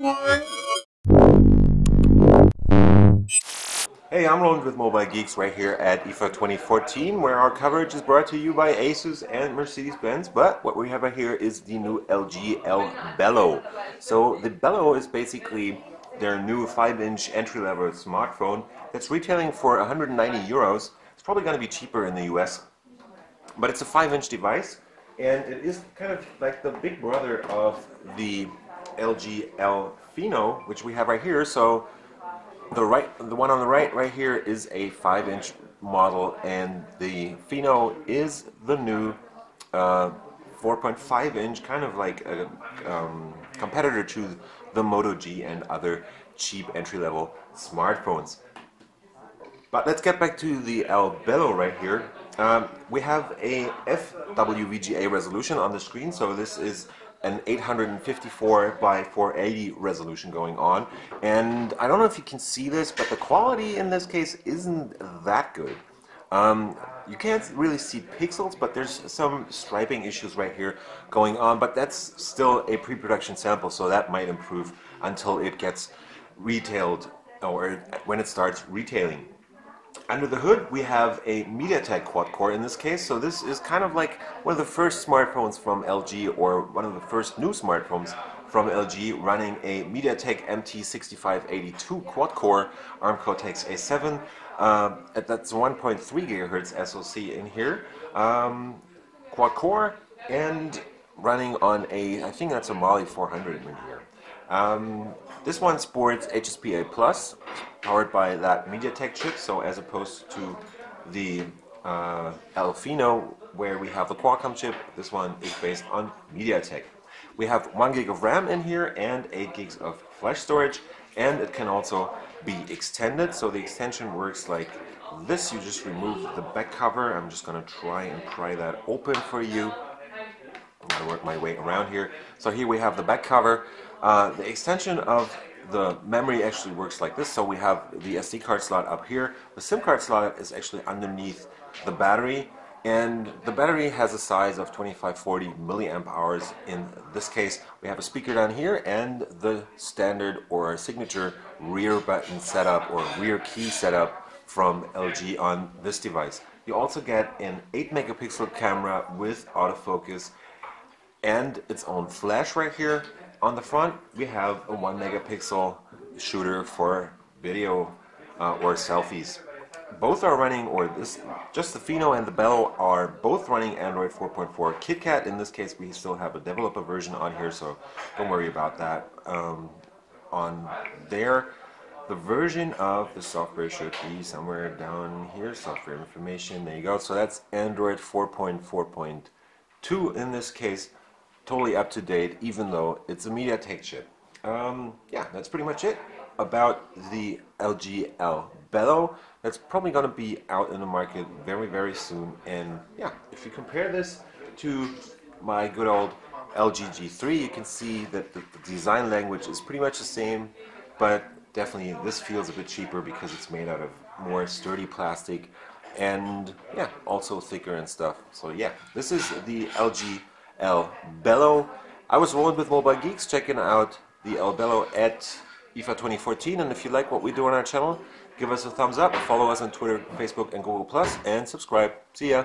Hey, I'm Roland with Mobile Geeks right here at IFA 2014, where our coverage is brought to you by Asus and Mercedes-Benz. But what we have right here is the new LG L Bello. So the Bello is basically their new 5-inch entry-level smartphone that's retailing for 190 euros. It's probably going to be cheaper in the US, but it's a 5-inch device, and it is kind of like the big brother of the LG L Pheno, which we have right here. So the one on the right here is a 5-inch model, and the Pheno is the new 4.5-inch, kind of like a competitor to the Moto G and other cheap entry-level smartphones. But let's get back to the L Bello right here. We have a FWVGA resolution on the screen, so this is an 854 by 480 resolution going on. And I don't know if you can see this, but the quality in this case isn't that good. You can't really see pixels, but there's some striping issues right here going on, but that's still a pre-production sample, so that might improve until it gets retailed, or when it starts retailing. Under the hood, we have a MediaTek quad-core in this case, so this is kind of like one of the first smartphones from LG, or one of the first new smartphones from LG, running a MediaTek MT6582 quad-core ARM Cortex-A7. That's 1.3 GHz SoC in here, quad-core, and running on a, I think that's a Mali 400 in here. This one sports HSPA Plus, powered by that MediaTek chip, so as opposed to the L Pheno, where we have the Qualcomm chip, this one is based on MediaTek. We have 1 gig of RAM in here and 8 gigs of flash storage, and it can also be extended. So the extension works like this. You just remove the back cover. I'm just going to try and pry that open for you. I'm going to work my way around here. So here we have the back cover. The extension of the memory actually works like this. So we have the SD card slot up here. The SIM card slot is actually underneath the battery, and the battery has a size of 2540 milliamp hours. In this case, we have a speaker down here and the standard or signature rear button setup or rear key setup from LG on this device. You also get an 8 megapixel camera with autofocus and its own flash right here. On the front, we have a 1 megapixel shooter for video or selfies. Both are running, just the Pheno and the Bello are both running Android 4.4 KitKat. In this case, we still have a developer version on here, so don't worry about that. On there, the version of the software should be somewhere down here, software information, there you go. So that's Android 4.4.2 in this case. Totally up to date, even though it's a MediaTek chip. Yeah, that's pretty much it about the LG L Bello. That's probably going to be out in the market very, very soon. And yeah, if you compare this to my good old LG G3, you can see that the design language is pretty much the same, but definitely this feels a bit cheaper because it's made out of more sturdy plastic and yeah, also thicker and stuff. So yeah, this is the LG L Bello. I was Roland with Mobile Geeks, checking out the L Bello at IFA 2014, and if you like what we do on our channel, give us a thumbs up, follow us on Twitter, Facebook, and Google+, and subscribe. See ya!